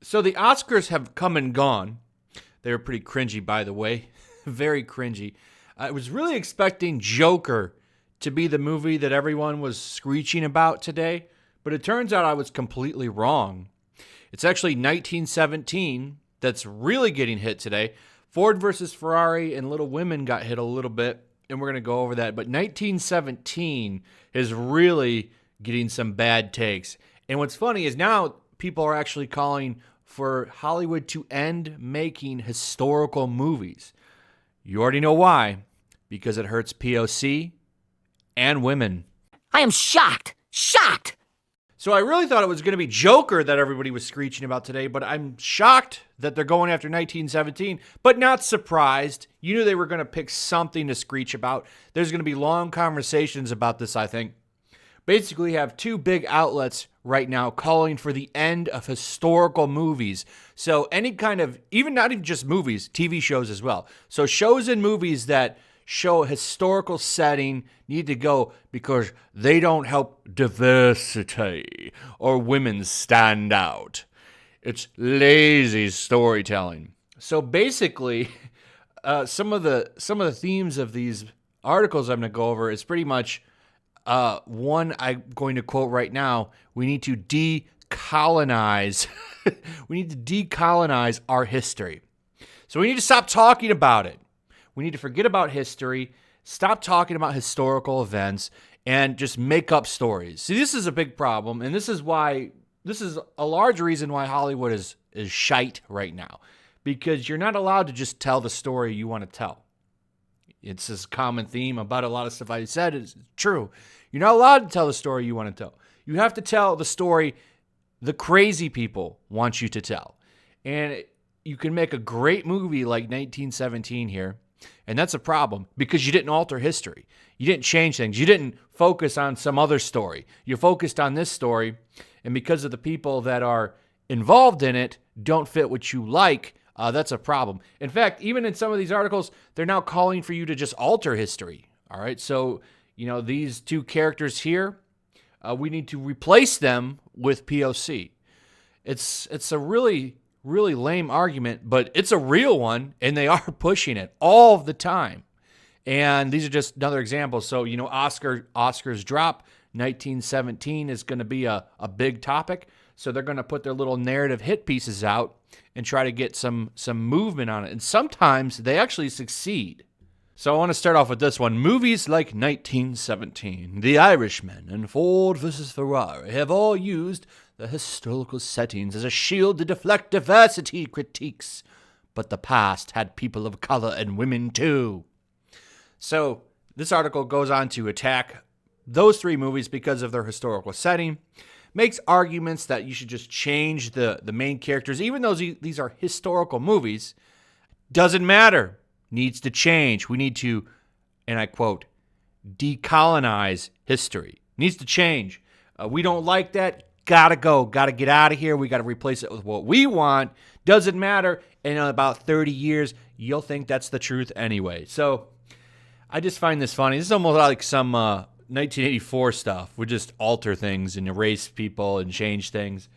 So the Oscars have come and gone. They were pretty cringy, by the way. Very cringy. I was really expecting Joker to be the movie that everyone was screeching about today, but it turns out I was completely wrong. It's actually 1917 that's really getting hit today. Ford versus Ferrari and Little Women got hit a little bit, and we're going to go over that. But 1917 is really getting some bad takes. And what's funny is now people are actually calling for Hollywood to end making historical movies. You already know why. Because it hurts POC and women. I am shocked. Shocked! So I really thought it was going to be Joker that everybody was screeching about today, but I'm shocked that they're going after 1917, but not surprised. You knew they were going to pick something to screech about. There's going to be long conversations about this, I think. Basically, you have two big outlets right now calling for the end of historical movies. So any kind of, not even just movies, TV shows as well. So shows and movies that show a historical setting need to go because they don't help diversity or women stand out. It's lazy storytelling. So basically, some of the themes of these articles I'm going to go over is pretty much one I'm going to quote right now. We need to decolonize. We need to decolonize our history. So we need to stop talking about it. We need to forget about history, stop talking about historical events, and just make up stories. See, this is a big problem, and this is a large reason why Hollywood is shite right now, because you're not allowed to just tell the story you want to tell. It's this common theme about a lot of stuff I said is true. You're not allowed to tell the story you want to tell. You have to tell the story the crazy people want you to tell. And you can make a great movie like 1917 here, and that's a problem because you didn't alter history. You didn't change things. You didn't focus on some other story. You focused on this story, and because of the people that are involved in it don't fit what you like, that's a problem. In fact, even in some of these articles, they're now calling for you to just alter history. All right, so these two characters here, we need to replace them with POC. It's a really lame argument, but it's a real one, and they are pushing it all the time. And these are just another example. So, Oscars drop. 1917 is going to be a big topic. So they're going to put their little narrative hit pieces out and try to get some movement on it. And sometimes they actually succeed. So I want to start off with this one. Movies like 1917, The Irishman, and Ford vs. Ferrari have all used the historical settings as a shield to deflect diversity critiques. But the past had people of color and women too. So this article goes on to attack those three movies because of their historical setting, makes arguments that you should just change the main characters, even though these are historical movies. Doesn't matter. Needs to change. We need to, and I quote, decolonize history. Needs to change. We don't like that. Gotta go. Gotta get out of here. We gotta replace it with what we want. Doesn't matter. And in about 30 years, you'll think that's the truth anyway. So I just find this funny. This is almost like some 1984 stuff. We just alter things and erase people and change things.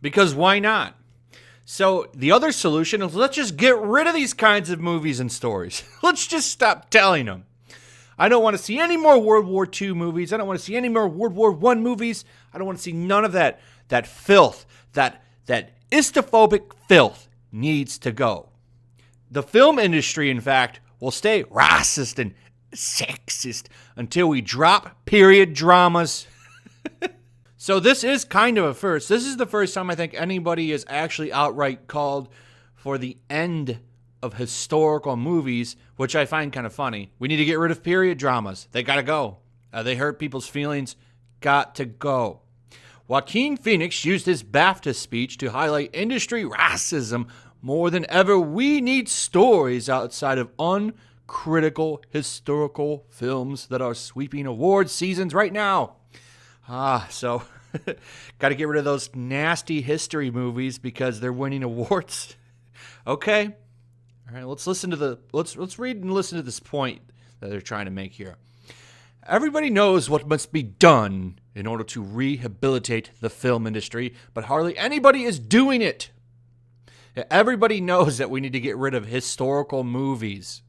Because why not? So the other solution is let's just get rid of these kinds of movies and stories. Let's just stop telling them. I don't want to see any more World War II movies. I don't want to see any more World War I movies. I don't want to see none of that filth, that istophobic filth needs to go. The film industry, in fact, will stay racist and sexist until we drop period dramas. So this is kind of a first. This is the first time I think anybody has actually outright called for the end of historical movies, which I find kind of funny. We need to get rid of period dramas. They got to go. They hurt people's feelings. Got to go. Joaquin Phoenix used his BAFTA speech to highlight industry racism more than ever. We need stories outside of uncritical historical films that are sweeping award seasons right now. So got to get rid of those nasty history movies because they're winning awards. Okay. All right, let's read and listen to this point that they're trying to make here. Everybody knows what must be done in order to rehabilitate the film industry, but hardly anybody is doing it. Everybody knows that we need to get rid of historical movies,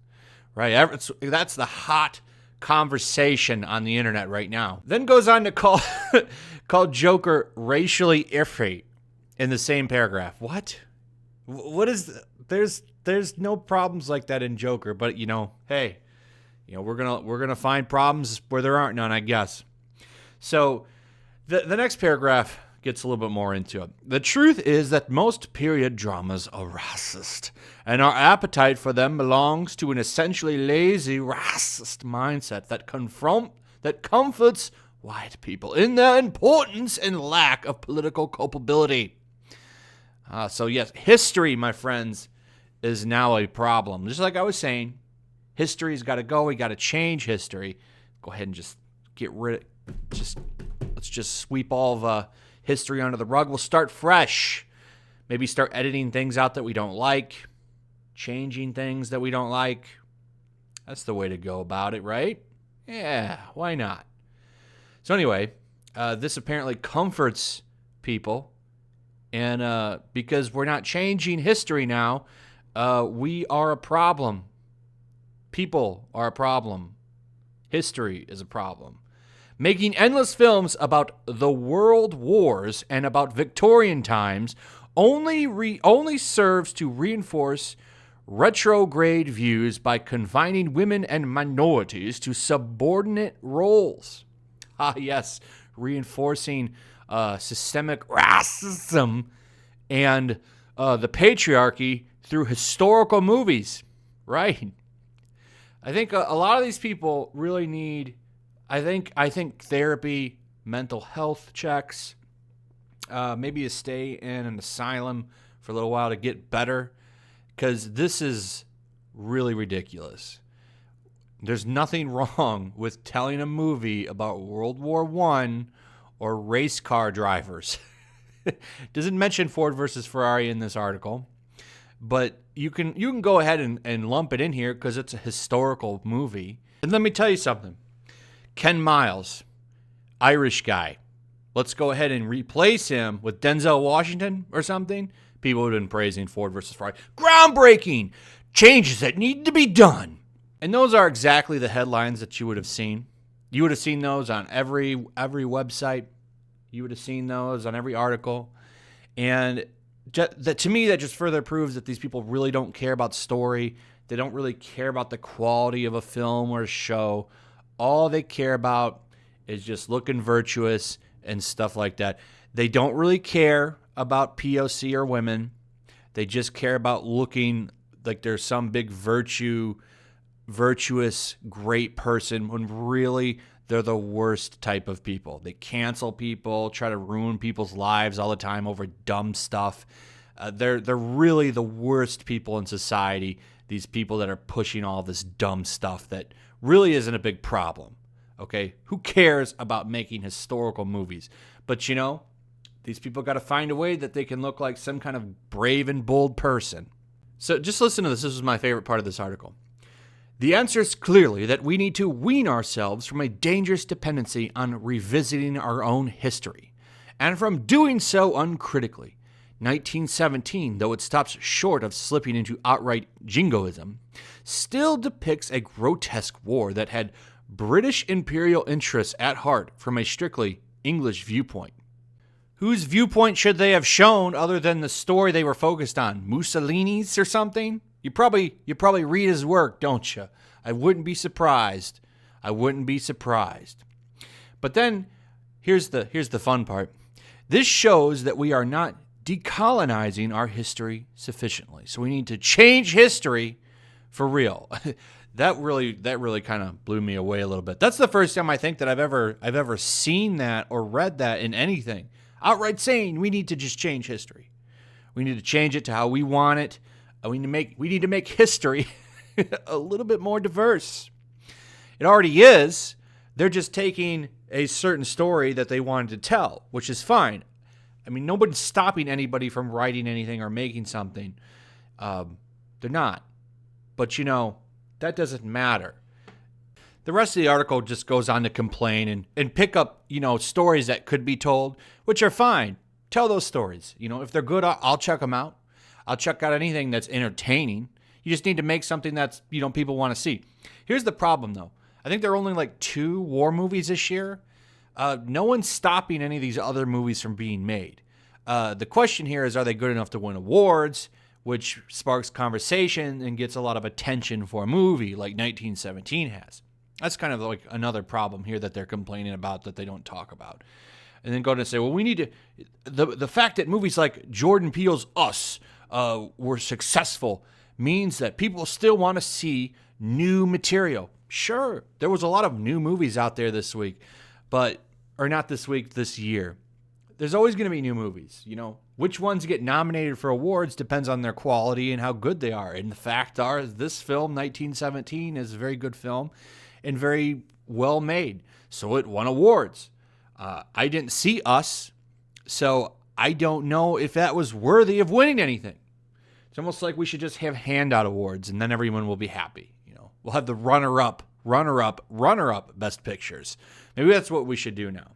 right? That's the hot conversation on the internet right now. Then goes on to call Joker racially iffy in the same paragraph. What is there's no problems like that in Joker, but hey, we're gonna find problems where there aren't none, I guess. So the next paragraph gets a little bit more into it. The truth is that most period dramas are racist, and our appetite for them belongs to an essentially lazy racist mindset that comforts white people in their importance and lack of political culpability. So yes, history, my friends, is now a problem. Just like I was saying, history's got to go. We got to change history. Go ahead and just let's just sweep all of history under the rug. We'll start fresh. Maybe start editing things out that we don't like, changing things that we don't like. That's the way to go about it, right? Yeah, why not? So anyway, this apparently comforts people. And because we're not changing history now, we are a problem. People are a problem. History is a problem. Making endless films about the world wars and about Victorian times only serves to reinforce retrograde views by confining women and minorities to subordinate roles. Ah, yes, reinforcing systemic racism and the patriarchy through historical movies, right? I think a lot of these people really need, I think therapy, mental health checks, maybe a stay in an asylum for a little while to get better, because this is really ridiculous. There's nothing wrong with telling a movie about World War I or race car drivers. Doesn't mention Ford versus Ferrari in this article, but you can go ahead and lump it in here because it's a historical movie. And let me tell you something. Ken Miles, Irish guy. Let's go ahead and replace him with Denzel Washington or something. People have been praising Ford versus Ferrari. Groundbreaking! Changes that need to be done. And those are exactly the headlines that you would have seen. You would have seen those on every website. You would have seen those on every article. And to me, that just further proves that these people really don't care about story. They don't really care about the quality of a film or a show. All they care about is just looking virtuous and stuff like that. They don't really care about POC or women. They just care about looking like they're some big virtuous, great person when really they're the worst type of people. They cancel people, try to ruin people's lives all the time over dumb stuff. They're really the worst people in society, these people that are pushing all this dumb stuff that really isn't a big problem. Okay? Who cares about making historical movies? But these people got to find a way that they can look like some kind of brave and bold person. So just listen to this. This is my favorite part of this article. The answer is clearly that we need to wean ourselves from a dangerous dependency on revisiting our own history, and from doing so uncritically. 1917, though it stops short of slipping into outright jingoism, still depicts a grotesque war that had British imperial interests at heart from a strictly English viewpoint. Whose viewpoint should they have shown other than the story they were focused on? Mussolini's or something? You probably read his work, don't you? I wouldn't be surprised. But then here's the fun part. This shows that we are not decolonizing our history sufficiently. So we need to change history for real. That really kind of blew me away a little bit. That's the first time I think that I've ever seen that or read that in anything. Outright saying we need to just change history. We need to change it to how we want it. We need to make history a little bit more diverse. It already is. They're just taking a certain story that they wanted to tell, which is fine. I mean, nobody's stopping anybody from writing anything or making something. They're not. But, that doesn't matter. The rest of the article just goes on to complain and pick up, stories that could be told, which are fine. Tell those stories. If they're good, I'll check them out. I'll check out anything that's entertaining. You just need to make something that's, people want to see. Here's the problem, though. I think there are only like 2 war movies this year. No one's stopping any of these other movies from being made. The question here is, are they good enough to win awards, which sparks conversation and gets a lot of attention for a movie like 1917 has. That's kind of like another problem here that they're complaining about that they don't talk about. And then go to say, well, we need to, the fact that movies like Jordan Peele's Us were successful means that people still want to see new material. Sure, there was a lot of new movies out there this week, or not this week, this year. There's always going to be new movies, Which ones get nominated for awards depends on their quality and how good they are. And the fact is, this film, 1917, is a very good film and very well made. So it won awards. I didn't see Us, so I don't know if that was worthy of winning anything. It's almost like we should just have handout awards, and then everyone will be happy. We'll have the runner-up best pictures. Maybe that's what we should do now.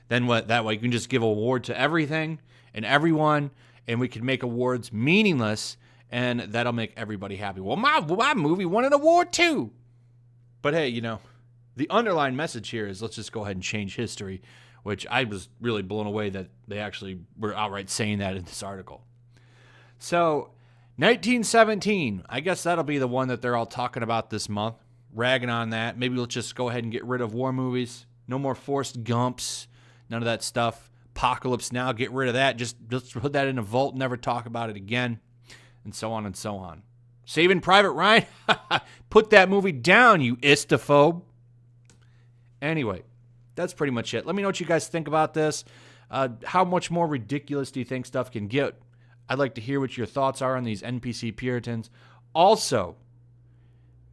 Then that way you can just give an award to everything and everyone, and we can make awards meaningless, and that'll make everybody happy. Well, my movie won an award too. But hey, the underlying message here is let's just go ahead and change history, which I was really blown away that they actually were outright saying that in this article. So 1917, I guess that'll be the one that they're all talking about this month, ragging on that. Maybe let's just go ahead and get rid of war movies. No more Forrest Gumps, none of that stuff. Apocalypse Now, get rid of that. Just put that in a vault, never talk about it again, and so on and so on. Saving Private Ryan, put that movie down, you istophobe. Anyway, that's pretty much it. Let me know what you guys think about this. How much more ridiculous do you think stuff can get? I'd like to hear what your thoughts are on these NPC Puritans. Also,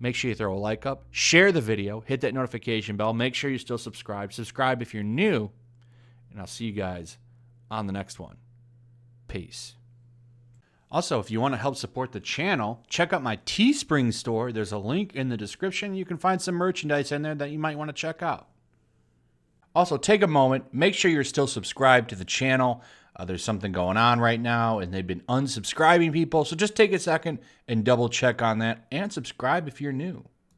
make sure you throw a like up, share the video, hit that notification bell, make sure you still subscribe. Subscribe if you're new, and I'll see you guys on the next one. Peace. Also, if you want to help support the channel, check out my Teespring store. There's a link in the description. You can find some merchandise in there that you might want to check out. Also, take a moment, make sure you're still subscribed to the channel. There's something going on right now, and they've been unsubscribing people. So just take a second and double check on that, and subscribe if you're new.